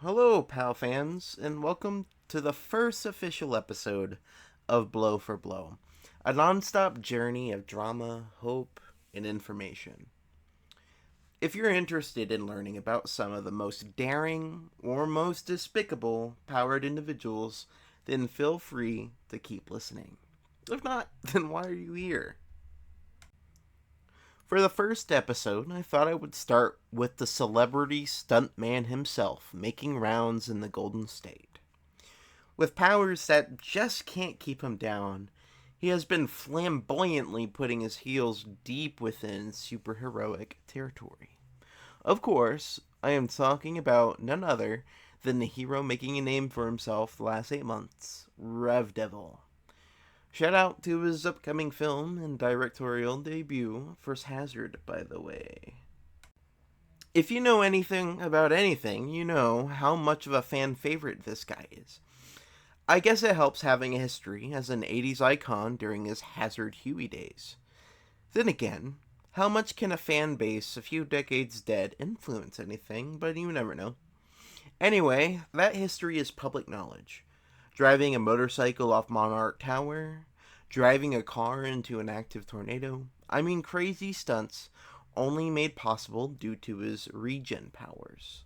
Hello, pal fans, and welcome to the first official episode of Blow for Blow, a non-stop journey of drama, hope, and information. If you're interested in learning about some of the most daring or most despicable powered individuals, then feel free to keep listening. If not, then why are you here? For the first episode, I thought I would start with the celebrity stuntman himself making rounds in the Golden State. With powers that just can't keep him down, he has been flamboyantly putting his heels deep within superheroic territory. Of course, I am talking about none other than the hero making a name for himself the last 8 months, Rev-Devil. Shout out to his upcoming film and directorial debut, First Hazard, by the way. If you know anything about anything, you know how much of a fan favorite this guy is. I guess it helps having a history as an 80s icon during his Hazard Huey days. Then again, how much can a fan base a few decades dead influence anything, but you never know. Anyway, that history is public knowledge. Driving a motorcycle off Monarch Tower, driving a car into an active tornado. I mean, crazy stunts only made possible due to his regen powers.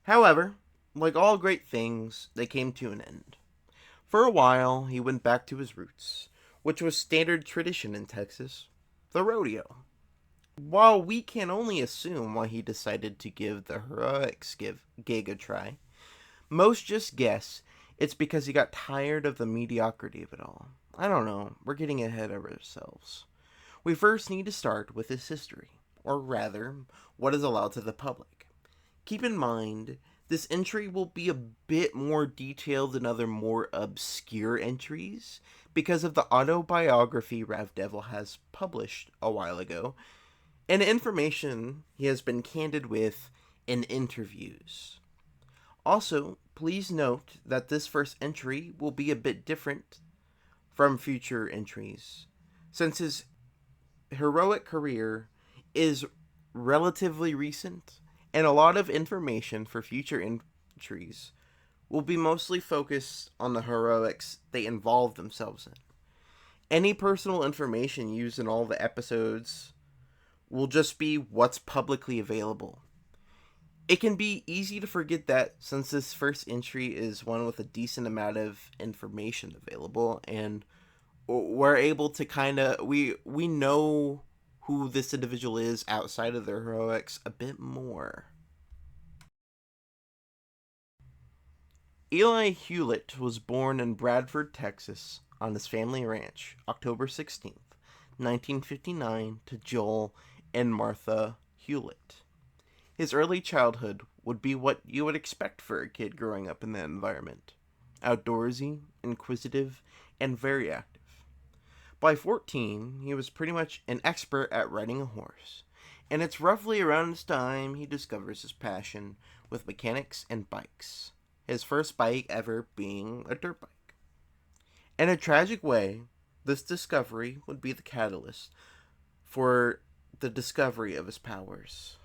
However, like all great things, they came to an end. For a while, he went back to his roots, which was standard tradition in Texas, the rodeo. While we can only assume why he decided to give the heroics gig a try, most just guess it's because he got tired of the mediocrity of it all. I don't know, we're getting ahead of ourselves. We first need to start with his history, or rather, what is allowed to the public. Keep in mind, this entry will be a bit more detailed than other more obscure entries because of the autobiography Rev-Devil has published a while ago, and information he has been candid with in interviews. Also, please note that this first entry will be a bit different from future entries, since his heroic career is relatively recent, and a lot of information for future entries will be mostly focused on the heroics they involve themselves in. Any personal information used in all the episodes will just be what's publicly available. It can be easy to forget that since this first entry is one with a decent amount of information available, and we're able to we know who this individual is outside of their heroics a bit more. Eli Hewlett was born in Bradford, Texas, on his family ranch, October 16th, 1959, to Joel and Martha Hewlett. His early childhood would be what you would expect for a kid growing up in that environment. Outdoorsy, inquisitive, and very active. By 14, he was pretty much an expert at riding a horse, and it's roughly around this time he discovers his passion with mechanics and bikes, his first bike ever being a dirt bike. In a tragic way, this discovery would be the catalyst for the discovery of his powers.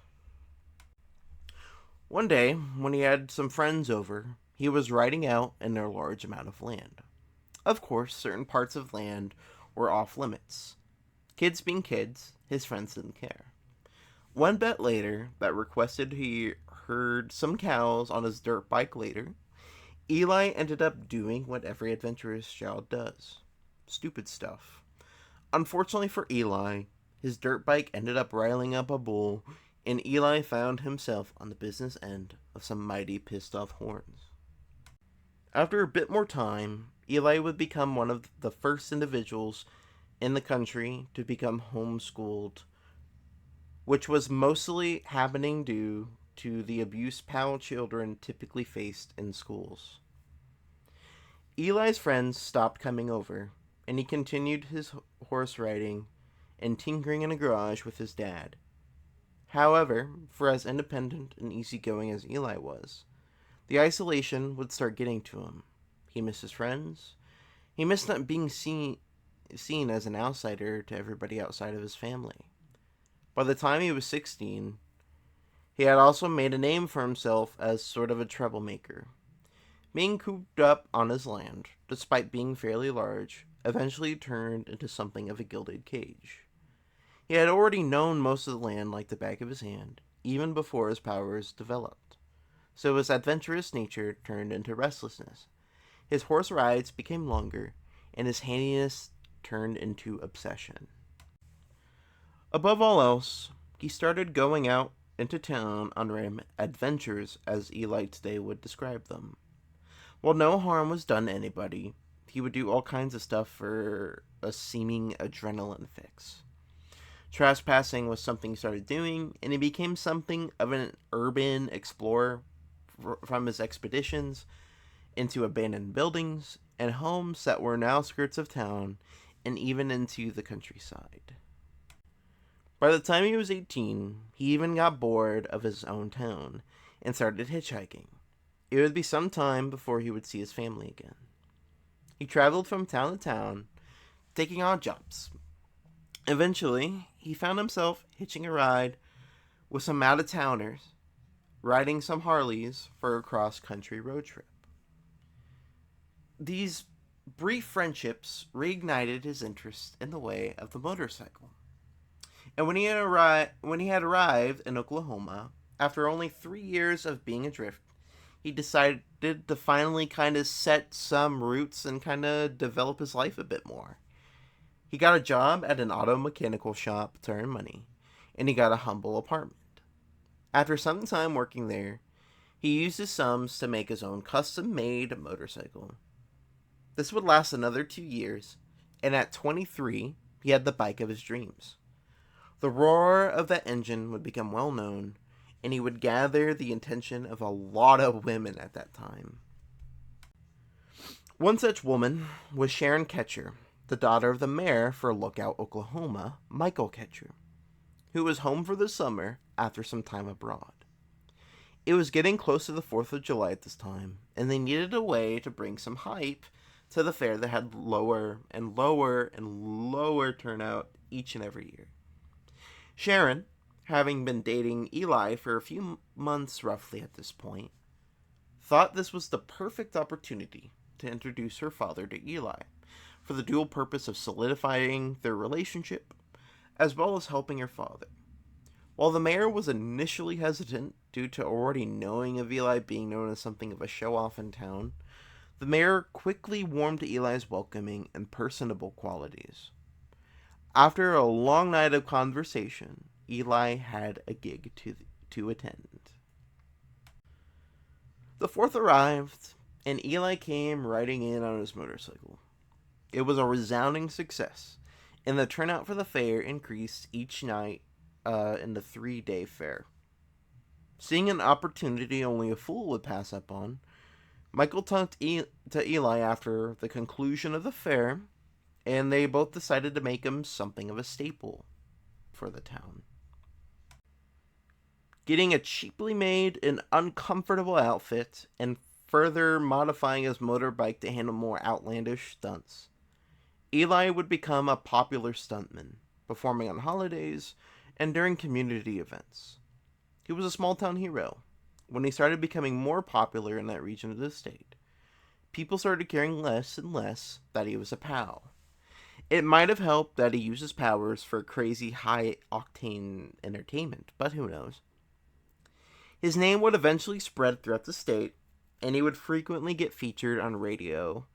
One day, when he had some friends over, he was riding out in a large amount of land. Of course, certain parts of land were off limits. Kids being kids, his friends didn't care. One bet later that requested he herd some cows on his dirt bike later, Eli ended up doing what every adventurous child does. Stupid stuff. Unfortunately for Eli, his dirt bike ended up riling up a bull, and Eli found himself on the business end of some mighty pissed off horns. After a bit more time, Eli would become one of the first individuals in the country to become homeschooled, which was mostly happening due to the abuse PAL children typically faced in schools. Eli's friends stopped coming over, and he continued his horse riding and tinkering in a garage with his dad. However, for as independent and easygoing as Eli was, the isolation would start getting to him. He missed his friends. He missed not being seen as an outsider to everybody outside of his family. By the time he was 16, He had also made a name for himself as sort of a troublemaker. Being cooped up on his land, despite being fairly large, eventually turned into something of a gilded cage. He had already known most of the land like the back of his hand, even before his powers developed. So his adventurous nature turned into restlessness. His horse rides became longer, and his handiness turned into obsession. Above all else, he started going out into town on adventures, as Eli today would describe them. While no harm was done to anybody, he would do all kinds of stuff for a seeming adrenaline fix. Trespassing was something he started doing, and he became something of an urban explorer from his expeditions into abandoned buildings and homes that were now skirts of town and even into the countryside. By the time he was 18, he even got bored of his own town and started hitchhiking. It would be some time before he would see his family again. He traveled from town to town, taking odd jobs. Eventually, he found himself hitching a ride with some out-of-towners, riding some Harleys for a cross-country road trip. These brief friendships reignited his interest in the way of the motorcycle. And when he had arrived in Oklahoma, after only 3 years of being adrift, he decided to finally kind of set some roots and kind of develop his life a bit more. He got a job at an auto mechanical shop to earn money, and he got a humble apartment. After some time working there, he used his sums to make his own custom-made motorcycle. This would last another 2 years, and at 23, he had the bike of his dreams. The roar of that engine would become well known, and he would gather the attention of a lot of women at that time. One such woman was Sharon Ketcher, the daughter of the mayor for Lookout, Oklahoma, Michael Ketcher, who was home for the summer after some time abroad. It was getting close to the 4th of July at this time, and they needed a way to bring some hype to the fair that had lower and lower and lower turnout each and every year. Sharon, having been dating Eli for a few months roughly at this point, thought this was the perfect opportunity to introduce her father to Eli, for the dual purpose of solidifying their relationship, as well as helping her father. While the mayor was initially hesitant due to already knowing of Eli being known as something of a show-off in town, the mayor quickly warmed to Eli's welcoming and personable qualities. After a long night of conversation, Eli had a gig to attend. The 4th arrived, and Eli came riding in on his motorcycle. It was a resounding success, and the turnout for the fair increased each night in the 3-day fair. Seeing an opportunity only a fool would pass up on, Michael talked to Eli after the conclusion of the fair, and they both decided to make him something of a staple for the town. Getting a cheaply made and uncomfortable outfit, and further modifying his motorbike to handle more outlandish stunts, Eli would become a popular stuntman, performing on holidays and during community events. He was a small-town hero. When he started becoming more popular in that region of the state, people started caring less and less that he was a pal. It might have helped that he used his powers for crazy high-octane entertainment, but who knows. His name would eventually spread throughout the state, and he would frequently get featured on radio,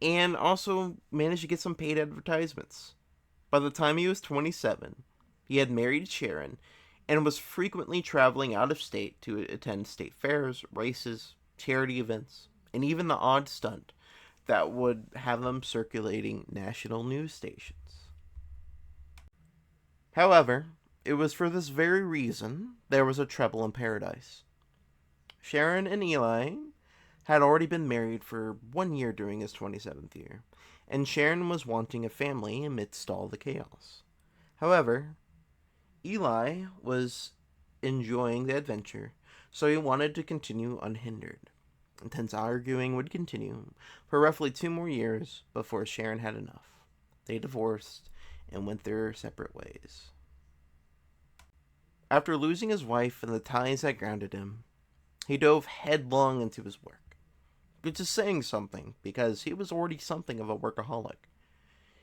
and also managed to get some paid advertisements. By the time he was 27, he had married Sharon, and was frequently traveling out of state to attend state fairs, races, charity events, and even the odd stunt that would have them circulating national news stations. However, it was for this very reason there was a trouble in paradise. Sharon and Eli had already been married for 1 year during his 27th year, and Sharon was wanting a family amidst all the chaos. However, Eli was enjoying the adventure, so he wanted to continue unhindered. Intense arguing would continue for roughly 2 more years before Sharon had enough. They divorced and went their separate ways. After losing his wife and the ties that grounded him, he dove headlong into his work, which is saying something because he was already something of a workaholic.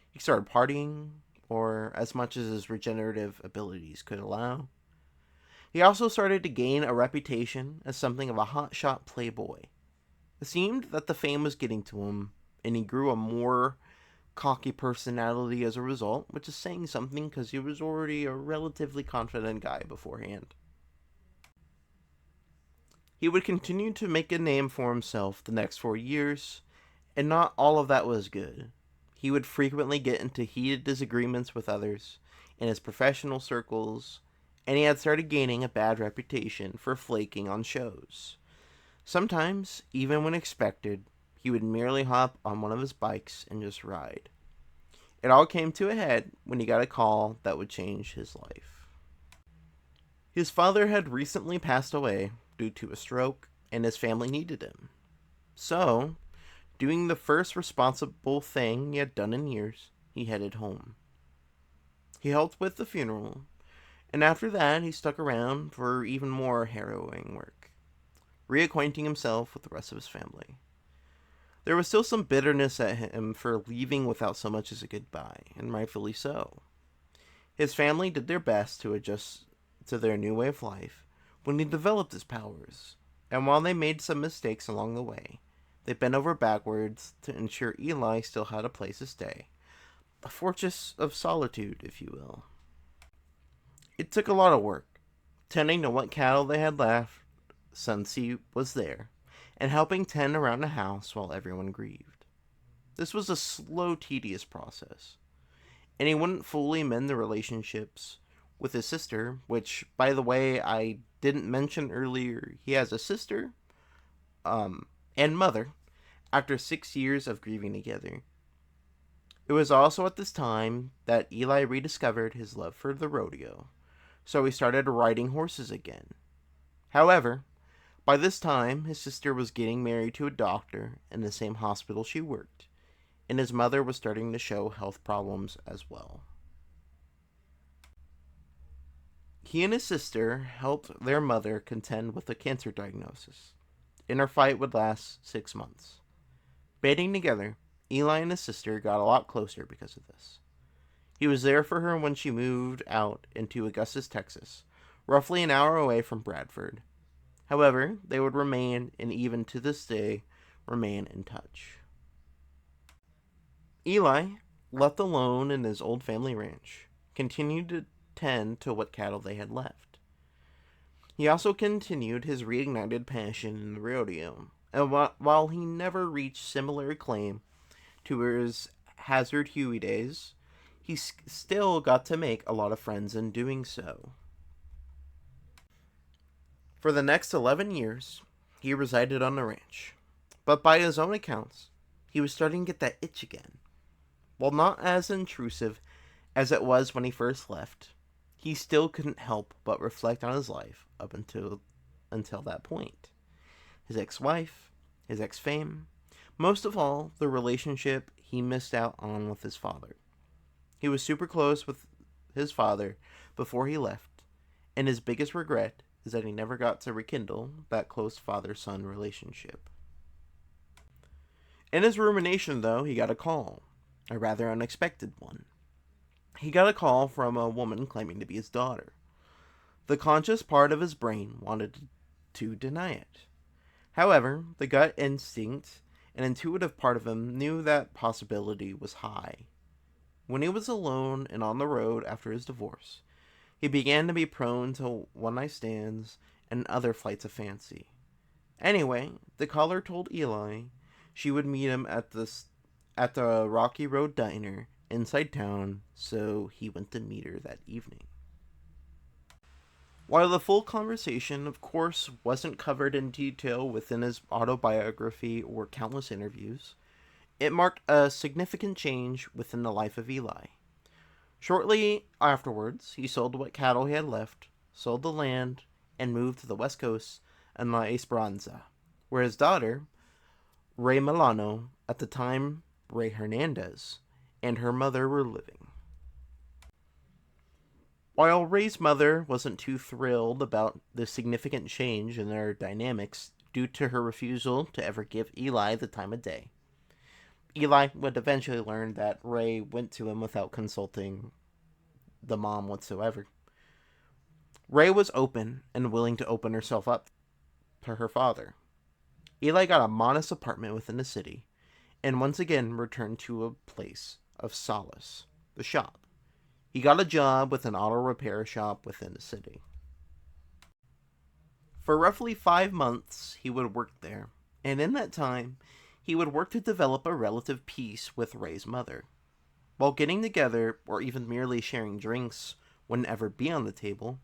He started partying, or as much as his regenerative abilities could allow. He also started to gain a reputation as something of a hotshot playboy. It seemed that the fame was getting to him, and he grew a more cocky personality as a result, which is saying something because he was already a relatively confident guy beforehand. He would continue to make a name for himself the next 4 years, and not all of that was good. He would frequently get into heated disagreements with others in his professional circles, and he had started gaining a bad reputation for flaking on shows. Sometimes, even when expected, he would merely hop on one of his bikes and just ride. It all came to a head when he got a call that would change his life. His father had recently passed away due to a stroke, and his family needed him. So, doing the first responsible thing he had done in years, he headed home. He helped with the funeral, and after that he stuck around for even more harrowing work, reacquainting himself with the rest of his family. There was still some bitterness at him for leaving without so much as a goodbye, and rightfully so. His family did their best to adjust to their new way of life when he developed his powers, and while they made some mistakes along the way, they bent over backwards to ensure Eli still had a place to stay. A fortress of solitude, if you will. It took a lot of work, tending to what cattle they had left since he was there, and helping tend around the house while everyone grieved. This was a slow, tedious process, and he wouldn't fully mend the relationships with his sister, which, by the way, I didn't mention earlier. He has a sister, and mother, after 6 years of grieving together. It was also at this time that Eli rediscovered his love for the rodeo, so he started riding horses again. However, by this time, his sister was getting married to a doctor in the same hospital she worked, and his mother was starting to show health problems as well. He and his sister helped their mother contend with a cancer diagnosis, and her fight would last 6 months. Banding together, Eli and his sister got a lot closer because of this. He was there for her when she moved out into Augustus, Texas, roughly an hour away from Bradford. However, they would remain, and even to this day, remain in touch. Eli, left alone in his old family ranch, continued to tend to what cattle they had left. He also continued his reignited passion in the rodeo, and while he never reached similar acclaim to his Hazard Huey days, he still got to make a lot of friends in doing so. For the next 11 years, he resided on the ranch, but by his own accounts, he was starting to get that itch again. While not as intrusive as it was when he first left, he still couldn't help but reflect on his life up until that point. His ex-wife, his ex-fame, most of all, the relationship he missed out on with his father. He was super close with his father before he left, and his biggest regret is that he never got to rekindle that close father-son relationship. In his rumination, though, he got a call, a rather unexpected one. He got a call from a woman claiming to be his daughter. The conscious part of his brain wanted to deny it. However, the gut instinct and intuitive part of him knew that possibility was high. When he was alone and on the road after his divorce, he began to be prone to one-night stands and other flights of fancy. Anyway, the caller told Eli she would meet him at the Rocky Road Diner inside town, so he went to meet her that evening. While the full conversation, of course, wasn't covered in detail within his autobiography or countless interviews, it marked a significant change within the life of Eli. Shortly afterwards, he sold what cattle he had left, sold the land, and moved to the west coast and La Esperanza, where his daughter, Ray Milano, at the time Ray Hernandez, and her mother were living. While Ray's mother wasn't too thrilled about the significant change in their dynamics due to her refusal to ever give Eli the time of day, Eli would eventually learn that Ray went to him without consulting the mom whatsoever. Ray was open and willing to open herself up to her father. Eli got a modest apartment within the city and once again returned to a place of solace, the shop. He got a job with an auto repair shop within the city. For roughly 5 months, he would work there, and in that time, he would work to develop a relative peace with Ray's mother. While getting together, or even merely sharing drinks wouldn't ever be on the table,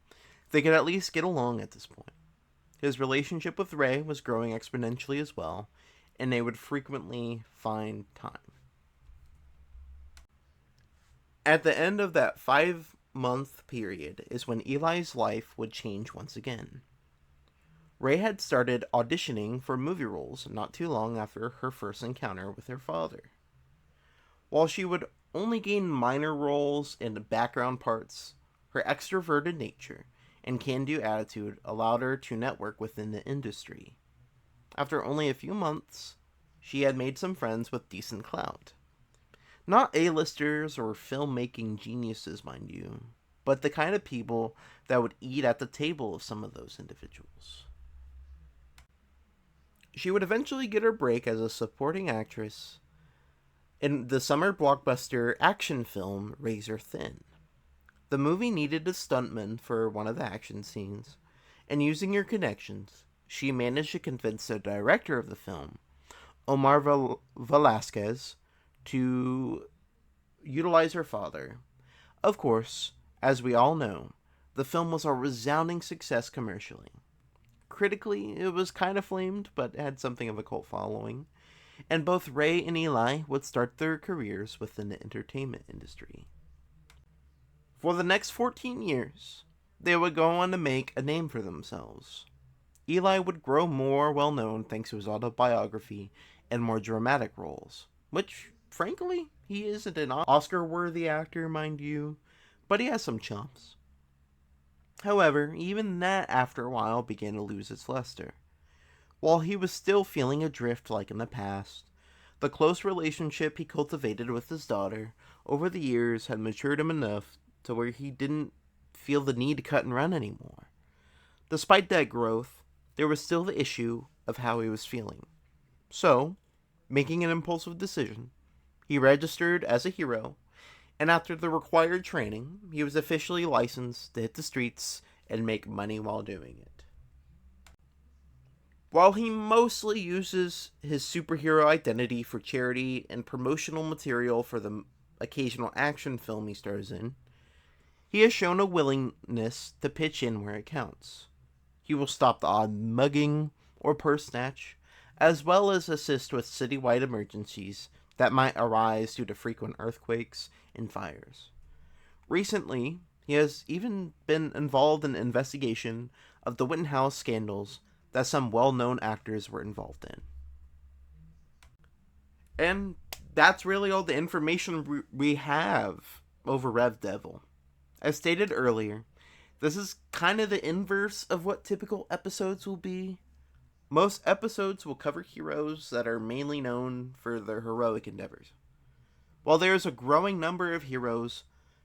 they could at least get along at this point. His relationship with Ray was growing exponentially as well, and they would frequently find time. At the end of that 5-month period is when Eli's life would change once again. Ray had started auditioning for movie roles not too long after her first encounter with her father. While she would only gain minor roles in the background parts, her extroverted nature and can-do attitude allowed her to network within the industry. After only a few months, she had made some friends with decent clout. Not A-listers or filmmaking geniuses, mind you, but the kind of people that would eat at the table of some of those individuals. She would eventually get her break as a supporting actress in the summer blockbuster action film Razor Thin. The movie needed a stuntman for one of the action scenes, and using her connections, she managed to convince the director of the film, Omar Velasquez, to utilize her father. Of course, as we all know, the film was a resounding success commercially. Critically, it was kind of flamed, but had something of a cult following, and both Ray and Eli would start their careers within the entertainment industry. For the next 14 years, they would go on to make a name for themselves. Eli would grow more well-known thanks to his autobiography and more dramatic roles, which, frankly, he isn't an Oscar-worthy actor, mind you, but he has some chops. However, even that after a while began to lose its luster. While he was still feeling adrift like in the past, the close relationship he cultivated with his daughter over the years had matured him enough to where he didn't feel the need to cut and run anymore. Despite that growth, there was still the issue of how he was feeling. So, making an impulsive decision, he registered as a hero, and after the required training, he was officially licensed to hit the streets and make money while doing it. While he mostly uses his superhero identity for charity and promotional material for the occasional action film he stars in, he has shown a willingness to pitch in where it counts. He will stop the odd mugging or purse snatch, as well as assist with citywide emergencies that might arise due to frequent earthquakes and fires. Recently, he has even been involved in an investigation of the Wittenhouse scandals that some well-known actors were involved in. And that's really all the information we have over Rev-Devil. As stated earlier, this is kind of the inverse of what typical episodes will be. Most episodes will cover heroes that are mainly known for their heroic endeavors. While there is a growing number of heroes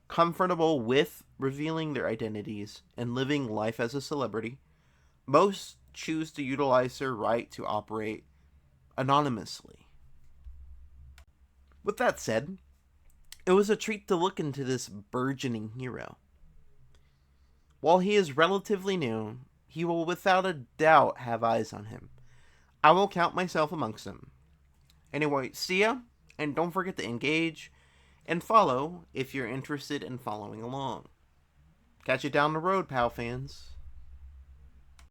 comfortable with revealing their identities and living life as a celebrity, most choose to utilize their right to operate anonymously. With that said, it was a treat to look into this burgeoning hero. While he is relatively new, he will without a doubt have eyes on him. I will count myself amongst them. Anyway, see ya, and don't forget to engage and follow if you're interested in following along. Catch you down the road, pal fans.